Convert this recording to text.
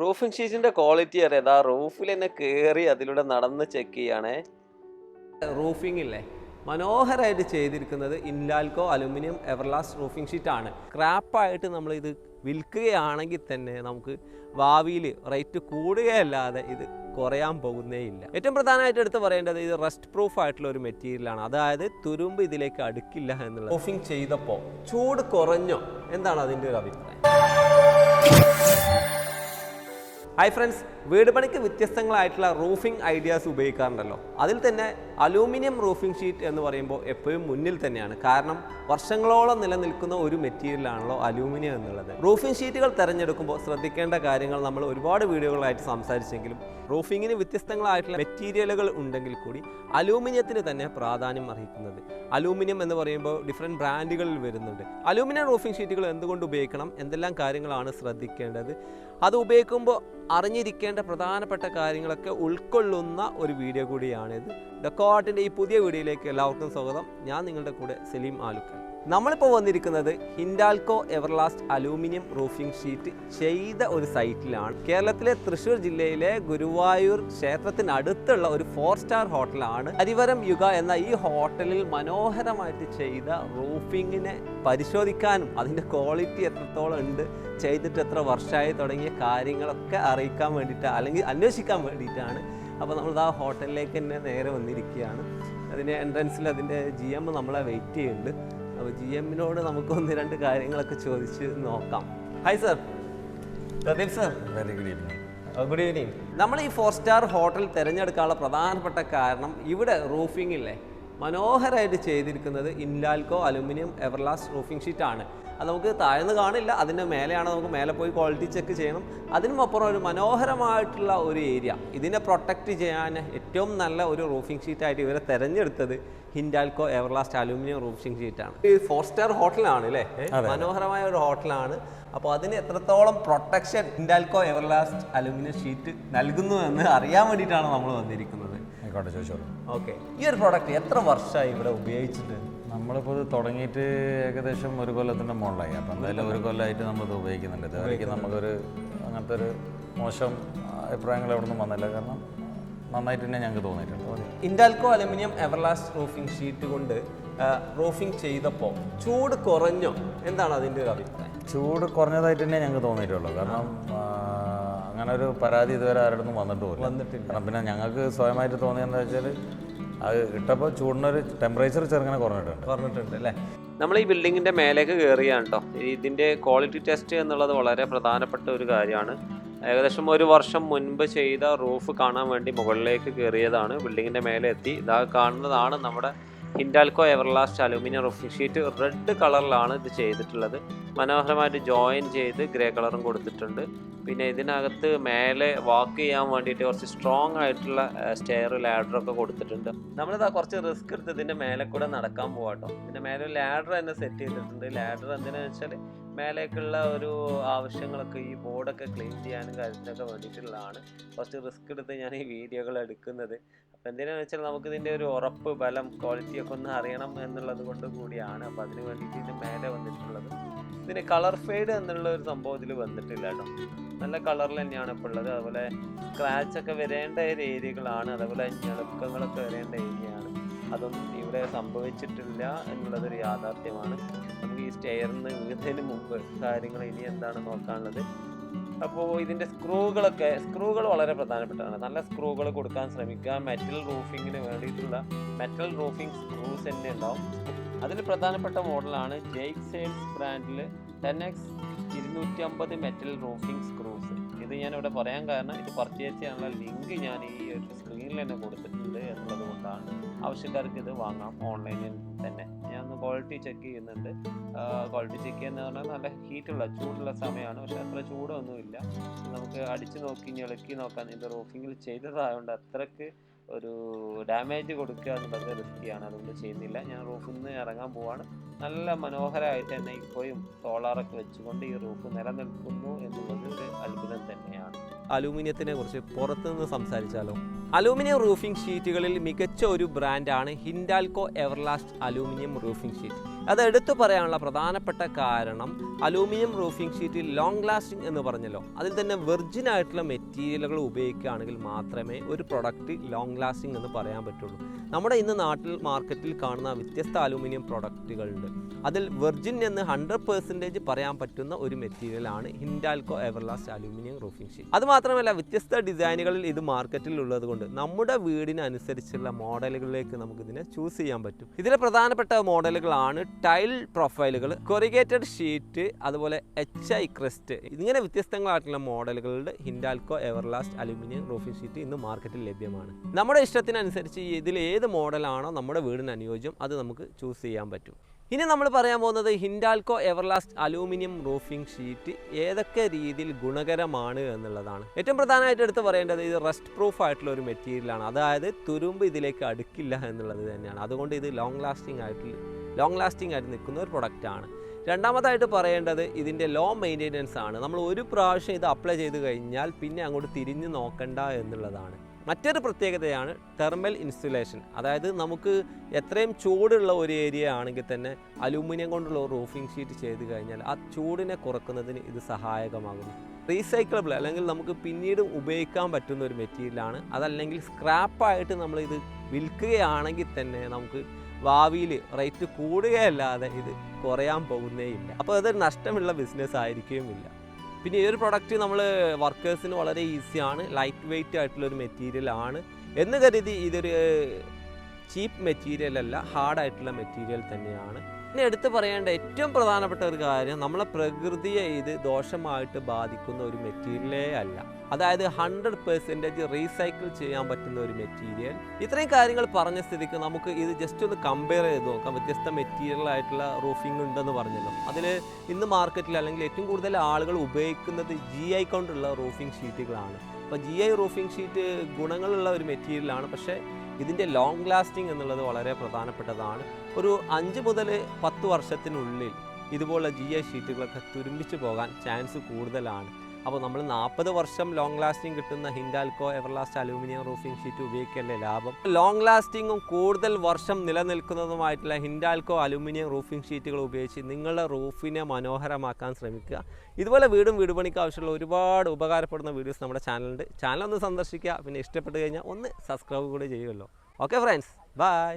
Roofing ഷീറ്റിന്റെ quality അറിയാം. ആ റൂഫിൽ തന്നെ കയറി അതിലൂടെ നടന്ന് ചെക്ക് ചെയ്യണേ. റൂഫിംഗ് ഇല്ലേ, മനോഹരമായിട്ട് ചെയ്തിരിക്കുന്നത് ഇൻലാൽക്കോ അലുമിനിയം എവർലാസ്റ്റ് റൂഫിംഗ് ഷീറ്റാണ്. സ്ക്രാപ്പായിട്ട് നമ്മളിത് വിൽക്കുകയാണെങ്കിൽ തന്നെ നമുക്ക് ഭാവിയിൽ റേറ്റ് കൂടുകയല്ലാതെ ഇത് കുറയാൻ പോകുന്നേ ഇല്ല. ഏറ്റവും പ്രധാനമായിട്ട് എടുത്ത് പറയേണ്ടത് ഇത് റസ്റ്റ് പ്രൂഫ് ആയിട്ടുള്ള ഒരു മെറ്റീരിയലാണ്. അതായത് തുരുമ്പ് ഇതിലേക്ക് അടുക്കില്ല എന്നുള്ളത്. റൂഫിംഗ് ചെയ്തപ്പോൾ ചൂട് കുറഞ്ഞോ, എന്താണ് അതിൻ്റെ ഒരു അഭിപ്രായം? ഹായ് ഫ്രണ്ട്സ്, വീട് പണിക്ക് വ്യത്യസ്തങ്ങളായിട്ടുള്ള റൂഫിംഗ് ഐഡിയാസ് ഉപയോഗിക്കാറുണ്ടല്ലോ. അതിൽ തന്നെ അലൂമിനിയം റൂഫിംഗ് ഷീറ്റ് എന്ന് പറയുമ്പോൾ എപ്പോഴും മുന്നിൽ തന്നെയാണ്. കാരണം വർഷങ്ങളോളം നിലനിൽക്കുന്ന ഒരു മെറ്റീരിയലാണല്ലോ അലൂമിനിയം എന്നുള്ളത്. റൂഫിംഗ് ഷീറ്റുകൾ തിരഞ്ഞെടുക്കുമ്പോൾ ശ്രദ്ധിക്കേണ്ട കാര്യങ്ങൾ നമ്മൾ ഒരുപാട് വീഡിയോകളായിട്ട് സംസാരിച്ചെങ്കിലും റൂഫിങ്ങിന് വ്യത്യസ്തങ്ങളായിട്ടുള്ള മെറ്റീരിയലുകൾ ഉണ്ടെങ്കിൽ കൂടി അലൂമിനിയത്തിന് തന്നെ പ്രാധാന്യം അർഹിക്കുന്നത്. അലൂമിനിയം എന്ന് പറയുമ്പോൾ ഡിഫറെൻറ്റ് ബ്രാൻഡുകളിൽ വരുന്നുണ്ട്. അലൂമിനിയം റൂഫിംഗ് ഷീറ്റുകൾ എന്തുകൊണ്ട് ഉപയോഗിക്കണം, എന്തെല്ലാം കാര്യങ്ങളാണ് ശ്രദ്ധിക്കേണ്ടത്, അത് ഉപയോഗിക്കുമ്പോൾ അറിഞ്ഞിരിക്കേണ്ട പ്രധാനപ്പെട്ട കാര്യങ്ങളൊക്കെ ഉൾക്കൊള്ളുന്ന ഒരു വീഡിയോ കൂടിയാണിത്. ഡെക്കോ ആർട്ടിൻ്റെ ഈ പുതിയ വീഡിയോയിലേക്ക് എല്ലാവർക്കും സ്വാഗതം. ഞാൻ നിങ്ങളുടെ കൂടെ സലീം ആലുക്കൽ. നമ്മളിപ്പോൾ വന്നിരിക്കുന്നത് Hindalco Everlast aluminium roofing sheet ചെയ്ത ഒരു സൈറ്റിലാണ്. കേരളത്തിലെ തൃശ്ശൂർ ജില്ലയിലെ ഗുരുവായൂർ ക്ഷേത്രത്തിനടുത്തുള്ള ഒരു 4 സ്റ്റാർ ഹോട്ടലാണ് ഹരിവരം യുഗ എന്ന ഈ ഹോട്ടലിൽ മനോഹരമായിട്ട് ചെയ്ത റൂഫിങ്ങിനെ പരിശോധിക്കാനും അതിൻ്റെ ക്വാളിറ്റി എത്രത്തോളം ഉണ്ട്, ചെയ്തിട്ട് എത്ര വർഷമായി തുടങ്ങിയ കാര്യങ്ങളൊക്കെ അറിയിക്കാൻ വേണ്ടിയിട്ട് അല്ലെങ്കിൽ അന്വേഷിക്കാൻ വേണ്ടിയിട്ടാണ്. അപ്പോൾ നമ്മൾ ആ ഹോട്ടലിലേക്ക് തന്നെ നേരെ വന്നിരിക്കുകയാണ്. അതിൻ്റെ എൻട്രൻസിൽ അതിൻ്റെ GM നമ്മളെ വെയിറ്റ് ചെയ്യുന്നുണ്ട്. അപ്പോൾ GMനോട് നമുക്ക് 1-2 കാര്യങ്ങളൊക്കെ ചോദിച്ച് നോക്കാം. Hi sir. Pradeep sir. Very good evening. Good evening. നമ്മൾ ഈ 4 സ്റ്റാർ ഹോട്ടൽ തിരഞ്ഞെടുക്കാനുള്ള പ്രധാനപ്പെട്ട കാരണം ഇവിടെ റൂഫിംഗ് ഇല്ലേ, മനോഹരമായിട്ട് ചെയ്തിരിക്കുന്നത് ഇൻലാൽക്കോ അലുമിനിയം എവർലാസ്റ്റ് റൂഫിംഗ് ഷീറ്റാണ്. അത് നമുക്ക് താഴ്ന്ന് കാണില്ല, അതിൻ്റെ മേലെയാണ്. നമുക്ക് മേലെ പോയി ക്വാളിറ്റി ചെക്ക് ചെയ്യണം. അതിനുമപ്പുറം ഒരു മനോഹരമായിട്ടുള്ള ഒരു ഏരിയ. ഇതിനെ പ്രൊട്ടക്റ്റ് ചെയ്യാൻ ഏറ്റവും നല്ല ഒരു റൂഫിംഗ് ഷീറ്റായിട്ട് ഇവരെ തിരഞ്ഞെടുത്തത് ഹിൻഡാൽക്കോ എവർലാസ്റ്റ് അലൂമിനിയം റൂഫിംഗ് ഷീറ്റാണ്. ഈ 4 സ്റ്റാർ ഹോട്ടലാണ് അല്ലേ, മനോഹരമായ ഒരു ഹോട്ടലാണ്. അപ്പോൾ അതിന് എത്രത്തോളം protection Hindalco Everlast aluminium sheet നൽകുന്നു എന്ന് അറിയാൻ വേണ്ടിയിട്ടാണ് നമ്മൾ വന്നിരിക്കുന്നത്. ആയിക്കോട്ടെ, ചോദിച്ചോളൂ. ഓക്കെ, ഈ ഒരു പ്രോഡക്റ്റ് എത്ര വർഷമായി ഇവിടെ ഉപയോഗിച്ചിട്ട്? നമ്മളിപ്പോൾ ഇത് തുടങ്ങിയിട്ട് ഏകദേശം 1 കൊല്ലത്തിൻ്റെ മുകളിലായി. അപ്പോൾ എന്തായാലും 1 കൊല്ലമായിട്ട് നമ്മളിത് ഉപയോഗിക്കുന്നുണ്ട്. ഇതുവരെയ്ക്ക് നമുക്കൊരു അങ്ങനത്തെ ഒരു മോശം അഭിപ്രായങ്ങൾ എവിടെ നിന്നും വന്നില്ല. കാരണം നന്നായിട്ട് തന്നെ ഞങ്ങൾക്ക് തോന്നിയിട്ടുണ്ട്. ഹിൻഡാൽക്കോ അലുമിനിയം എവർലാസ്റ്റ് റൂഫിംഗ് ഷീറ്റ് കൊണ്ട് റൂഫിംഗ് ചെയ്തപ്പോൾ ചൂട് കുറഞ്ഞോ, എന്താണ് അതിൻ്റെ ഒരു അഭിപ്രായം? ചൂട് കുറഞ്ഞതായിട്ട് തന്നെ ഞങ്ങൾക്ക് തോന്നിയിട്ടുള്ളൂ. കാരണം അങ്ങനെ ഒരു പരാതി ഇതുവരെ ആരോടൊന്നും വന്നിട്ടില്ല. കാരണം പിന്നെ ഞങ്ങൾക്ക് സ്വയമായിട്ട് തോന്നിയെന്ന് വെച്ചാൽ അത് ഇട്ടപ്പോൾ ചൂടിനൊരു ടെമ്പറേച്ചർ ചെറുങ്ങനെ കുറഞ്ഞിട്ടുണ്ട് അല്ലേ. നമ്മൾ ഈ ബിൽഡിങ്ങിൻ്റെ മേലേക്ക് കയറിയാണ് കേട്ടോ. ഇതിൻ്റെ ക്വാളിറ്റി ടെസ്റ്റ് എന്നുള്ളത് വളരെ പ്രധാനപ്പെട്ട ഒരു കാര്യമാണ്. ഏകദേശം 1 വർഷം മുൻപ് ചെയ്ത റൂഫ് കാണാൻ വേണ്ടി മുകളിലേക്ക് കയറിയതാണ്. ബിൽഡിങ്ങിൻ്റെ മേലെ എത്തി. ഇതാ കാണുന്നതാണ് നമ്മുടെ Hindalco Everlast aluminium roofing sheet. Red കളറിലാണ് ഇത് ചെയ്തിട്ടുള്ളത്. മനോഹരമായിട്ട് ജോയിൻ ചെയ്ത് ഗ്രേ കളറും കൊടുത്തിട്ടുണ്ട്. പിന്നെ ഇതിനകത്ത് മേലെ വാക്ക് ചെയ്യാൻ വേണ്ടിയിട്ട് കുറച്ച് സ്ട്രോങ് ആയിട്ടുള്ള സ്റ്റെയർ ലാഡറൊക്കെ കൊടുത്തിട്ടുണ്ട്. നമ്മളിതാ കുറച്ച് റിസ്ക് എടുത്ത് ഇതിൻ്റെ മേലെ കൂടെ നടക്കാൻ പോകാട്ടോ. ഇതിൻ്റെ മേലെ ലാഡർ തന്നെ സെറ്റ് ചെയ്തിട്ടുണ്ട്. ലാഡർ എന്തിനാണെന്ന് വെച്ചാൽ മേലേക്കുള്ള ഒരു ആവശ്യങ്ങളൊക്കെ ഈ ബോർഡൊക്കെ ക്ലീൻ ചെയ്യാനും കാര്യത്തിനൊക്കെ വേണ്ടിയിട്ടുള്ളതാണ്. കുറച്ച് റിസ്ക് എടുത്ത് ഞാൻ ഈ വീഡിയോകൾ എടുക്കുന്നത്. അപ്പോൾ എന്തിനാണെന്ന് വെച്ചാൽ നമുക്കിതിൻ്റെ ഒരു ഉറപ്പ്, ബലം, ക്വാളിറ്റിയൊക്കെ ഒന്ന് അറിയണം എന്നുള്ളത് കൊണ്ട് കൂടിയാണ്. അപ്പോൾ അതിന് വേണ്ടിയിട്ട് ഇതിൻ്റെ മേലെ വന്നിട്ടുള്ളത്. ഇതിന് കളർ ഫെയ്ഡ് എന്നുള്ള ഒരു സംഭവം ഇതിൽ വന്നിട്ടില്ല കേട്ടോ. നല്ല കളറിൽ തന്നെയാണ് ഇപ്പോൾ ഉള്ളത്. അതുപോലെ സ്ക്രാച്ചൊക്കെ വരേണ്ട ഒരു ഏരിയകളാണ്. അതുപോലെ ഞെളുക്കങ്ങളൊക്കെ വരേണ്ട ഏരിയയാണ്. അതൊന്നും ഇവിടെ സംഭവിച്ചിട്ടില്ല എന്നുള്ളതൊരു യാഥാർത്ഥ്യമാണ്. നമുക്ക് ഈ സ്റ്റെയറിന് വീഴുന്നതിന് മുമ്പ് കാര്യങ്ങൾ ഇനി എന്താണ് നോക്കാനുള്ളത്. അപ്പോൾ ഇതിൻ്റെ സ്ക്രൂകൾ വളരെ പ്രധാനപ്പെട്ടതാണ്. നല്ല സ്ക്രൂകൾ കൊടുക്കാൻ ശ്രമിക്കുക. മെറ്റൽ റൂഫിങ്ങിന് വേണ്ടിയിട്ടുള്ള മെറ്റൽ റൂഫിംഗ് സ്ക്രൂസ് തന്നെ ഉണ്ടാവും. അതിൽ പ്രധാനപ്പെട്ട മോഡലാണ് ജെയ്ക് സെയിൽസ് ബ്രാൻഡിൽ 10X 250 മെറ്റൽ റൂഫിംഗ് സ്ക്രൂസ്. ഇത് ഞാനിവിടെ പറയാൻ കാരണം ഇത് പർച്ചേസ് ചെയ്യാനുള്ള ലിങ്ക് ഞാൻ ഈ ഒരു സ്ക്രീനിൽ തന്നെ കൊടുത്തിട്ടുണ്ട് എന്നുള്ളത് കൊണ്ടാണ്. ആവശ്യക്കാർക്ക് ഇത് വാങ്ങാം ഓൺലൈനിൽ തന്നെ. ഞാൻ ഒന്ന് ക്വാളിറ്റി ചെക്ക് ചെയ്യുന്നുണ്ട്. ക്വാളിറ്റി ചെക്ക് ചെയ്യുന്നത് പറഞ്ഞാൽ നല്ല ചൂടുള്ള സമയമാണ്. പക്ഷേ അത്ര ചൂടൊന്നുമില്ല. നമുക്ക് അടിച്ച് നോക്കി ഞെളുക്കി നോക്കാൻ ഇത് റൂഫിങ്ങിൽ ചെയ്തതായതുകൊണ്ട് അത്രയ്ക്ക് ഒരു ഡാമേജ് കൊടുക്കുക എന്നുള്ളത് റിസ്ക്കിയാണ്. അതുകൊണ്ട് ചെയ്യുന്നില്ല. ഞാൻ റൂഫിൽ നിന്ന് ഇറങ്ങാൻ പോവാണ്. നല്ല മനോഹരമായിട്ട് തന്നെ ഇപ്പോഴും സോളാറൊക്കെ വെച്ചുകൊണ്ട് ഈ റൂഫ് നിലനിൽക്കുന്നു എന്നുള്ളത് ഒരു അത്ഭുതം തന്നെയാണ്. അലൂമിനിയത്തിനെ കുറിച്ച് പുറത്തുനിന്ന് സംസാരിച്ചാലോ? അലൂമിനിയം റൂഫിംഗ് ഷീറ്റുകളിൽ മികച്ച ഒരു ബ്രാൻഡാണ് Hindalco Everlast aluminium roofing sheet. അത് എടുത്തു പറയാനുള്ള പ്രധാനപ്പെട്ട കാരണം aluminium roofing sheet long lasting എന്ന് പറഞ്ഞല്ലോ, അതിൽ തന്നെ വെർജിൻ ആയിട്ടുള്ള മെറ്റീരിയലുകൾ ഉപയോഗിക്കുകയാണെങ്കിൽ മാത്രമേ ഒരു പ്രൊഡക്റ്റ് ലോങ് ലാസ്റ്റിംഗ് എന്ന് പറയാൻ പറ്റുള്ളൂ. നമ്മുടെ ഇന്ന് നാട്ടിൽ മാർക്കറ്റിൽ കാണുന്ന വ്യത്യസ്ത അലൂമിനിയം പ്രൊഡക്റ്റുകളുണ്ട്. അതിൽ വെർജിൻ എന്ന് 100% പറയാൻ പറ്റുന്ന ഒരു മെറ്റീരിയലാണ് ഹിൻഡാൽകോ എവർലാസ്റ്റ് അലൂമിനിയം റൂഫിംഗ് ഷീറ്റ്. അതുമാത്രമല്ല വ്യത്യസ്ത ഡിസൈനുകളിൽ ഇത് മാർക്കറ്റിൽ ഉള്ളത് കൊണ്ട് നമ്മുടെ വീടിനനുസരിച്ചുള്ള മോഡലുകളിലേക്ക് നമുക്കിതിനെ ചൂസ് ചെയ്യാൻ പറ്റും. ഇതിലെ പ്രധാനപ്പെട്ട മോഡലുകളാണ് ടൈൽ പ്രൊഫൈലുകൾ, കൊറിഗേറ്റഡ് ഷീറ്റ്, അതുപോലെ HI ക്രസ്റ്റ്. ഇങ്ങനെ വ്യത്യസ്തങ്ങളായിട്ടുള്ള മോഡലുകളുടെ ഹിൻഡാൽകോ എവർലാസ്റ്റ് അലൂമിനിയം റൂഫിംഗ് ഷീറ്റ് ഇന്ന് മാർക്കറ്റിൽ ലഭ്യമാണ്. നമ്മുടെ ഇഷ്ടത്തിനനുസരിച്ച് ഇതിൽ ഏത് മോഡലാണോ നമ്മുടെ വീടിന് അനുയോജ്യം അത് നമുക്ക് ചൂസ് ചെയ്യാൻ പറ്റും. ഇനി നമ്മൾ പറയാൻ പോകുന്നത് ഹിൻഡാൽകോ എവർലാസ്റ്റ് അലൂമിനിയം റൂഫിംഗ് ഷീറ്റ് ഏതൊക്കെ രീതിയിൽ ഗുണകരമാണ് എന്നുള്ളതാണ്. ഏറ്റവും പ്രധാനമായിട്ട് എടുത്ത് പറയേണ്ടത് ഇത് റസ്റ്റ് പ്രൂഫ് ആയിട്ടുള്ള ഒരു മെറ്റീരിയലാണ്. അതായത് തുരുമ്പ് ഇതിലേക്ക് അടുക്കില്ല എന്നുള്ളത് തന്നെയാണ്. അതുകൊണ്ട് ഇത് ലോങ് ലാസ്റ്റിംഗ് ആയിട്ട് നിൽക്കുന്ന ഒരു പ്രൊഡക്റ്റാണ്. രണ്ടാമതായിട്ട് പറയേണ്ടത് ഇതിൻ്റെ ലോ മെയിൻ്റെനൻസ് ആണ്. നമ്മൾ ഒരു പ്രാവശ്യം ഇത് അപ്ലൈ ചെയ്ത് കഴിഞ്ഞാൽ പിന്നെ അങ്ങോട്ട് തിരിഞ്ഞു നോക്കണ്ട എന്നുള്ളതാണ്. മറ്റൊരു പ്രത്യേകതയാണ് തെർമൽ ഇൻസുലേഷൻ. അതായത് നമുക്ക് എത്രയും ചൂടുള്ള ഒരു ഏരിയ ആണെങ്കിൽ തന്നെ അലൂമിനിയം കൊണ്ടുള്ള റൂഫിംഗ് ഷീറ്റ് ചെയ്ത് കഴിഞ്ഞാൽ ആ ചൂടിനെ കുറക്കുന്നതിന് ഇത് സഹായകമാകുന്നു. റീസൈക്കിളബിൾ അല്ലെങ്കിൽ നമുക്ക് പിന്നീട് ഉപയോഗിക്കാൻ പറ്റുന്ന ഒരു മെറ്റീരിയലാണ്. അതല്ലെങ്കിൽ സ്ക്രാപ്പായിട്ട് നമ്മളിത് വിൽക്കുകയാണെങ്കിൽ തന്നെ നമുക്ക് ഭാവിയിൽ റേറ്റ് കൂടുകയല്ലാതെ ഇത് കുറയാൻ പോകുന്നേയില്ല. അപ്പോൾ അതൊരു നഷ്ടമുള്ള ബിസിനസ് ആയിരിക്കുകയുമില്ല. പിന്നെ ഈ ഒരു പ്രൊഡക്റ്റ് നമ്മൾ വർക്കേഴ്സിന് വളരെ ഈസിയാണ്, ലൈറ്റ് വെയ്റ്റ് ആയിട്ടുള്ളൊരു മെറ്റീരിയലാണ് എന്ന് കരുതി ഇതൊരു ചീപ്പ് മെറ്റീരിയൽ അല്ല, ഹാർഡായിട്ടുള്ള മെറ്റീരിയൽ തന്നെയാണ്. പിന്നെ എടുത്തു പറയേണ്ട ഏറ്റവും പ്രധാനപ്പെട്ട ഒരു കാര്യം, നമ്മളെ പ്രകൃതിയെ ഇത് ദോഷമായിട്ട് ബാധിക്കുന്ന ഒരു മെറ്റീരിയലേ അല്ല. അതായത് 100% റീസൈക്കിൾ ചെയ്യാൻ പറ്റുന്ന ഒരു മെറ്റീരിയൽ. ഇത്രയും കാര്യങ്ങൾ പറഞ്ഞ സ്ഥിതിക്ക് നമുക്ക് ഇത് ജസ്റ്റ് ഒന്ന് കമ്പയർ ചെയ്ത് നോക്കാം. വ്യത്യസ്ത മെറ്റീരിയലായിട്ടുള്ള റൂഫിംഗ് ഉണ്ടെന്ന് പറഞ്ഞല്ലോ. അതിൽ ഇന്ന് മാർക്കറ്റിൽ അല്ലെങ്കിൽ ഏറ്റവും കൂടുതൽ ആളുകൾ ഉപയോഗിക്കുന്നത് GI കൊണ്ടുള്ള റൂഫിംഗ് ഷീറ്റുകളാണ്. അപ്പോൾ GI റൂഫിംഗ് ഷീറ്റ് ഗുണങ്ങളുള്ള ഒരു മെറ്റീരിയലാണ്. പക്ഷേ ഇതിൻ്റെ ലോങ് ലാസ്റ്റിംഗ് എന്നുള്ളത് വളരെ പ്രധാനപ്പെട്ടതാണ്. ഒരു 5 മുതൽ 10 വർഷത്തിനുള്ളിൽ ഇതുപോലുള്ള GI ഷീറ്റുകളൊക്കെ തുരുമ്പിച്ച് പോകാൻ ചാൻസ് കൂടുതലാണ്. അപ്പോൾ നമ്മൾ 40 വർഷം ലോങ് ലാസ്റ്റിംഗ് കിട്ടുന്ന ഹിൻഡാൽകോ എവർലാസ്റ്റ് അലൂമിനിയം റൂഫിംഗ് ഷീറ്റ് ഉപയോഗിക്കല്ലേ ലാഭം. ലോങ് ലാസ്റ്റിങ്ങും കൂടുതൽ വർഷം നിലനിൽക്കുന്നതുമായിട്ടുള്ള ഹിൻഡാൽകോ അലൂമിനിയം റൂഫിംഗ് ഷീറ്റുകൾ ഉപയോഗിച്ച് നിങ്ങളുടെ റൂഫിനെ മനോഹരമാക്കാൻ ശ്രമിക്കുക. ഇതുപോലെ വീട് പണിക്ക് ആവശ്യമുള്ള ഒരുപാട് ഉപകാരപ്പെടുന്ന വീഡിയോസ് നമ്മുടെ ചാനലുണ്ട്. ചാനൽ ഒന്ന് സന്ദർശിക്കുക. പിന്നെ ഇഷ്ടപ്പെട്ട് കഴിഞ്ഞാൽ ഒന്ന് സബ്സ്ക്രൈബ് കൂടി ചെയ്യുമല്ലോ. Okay friends, by.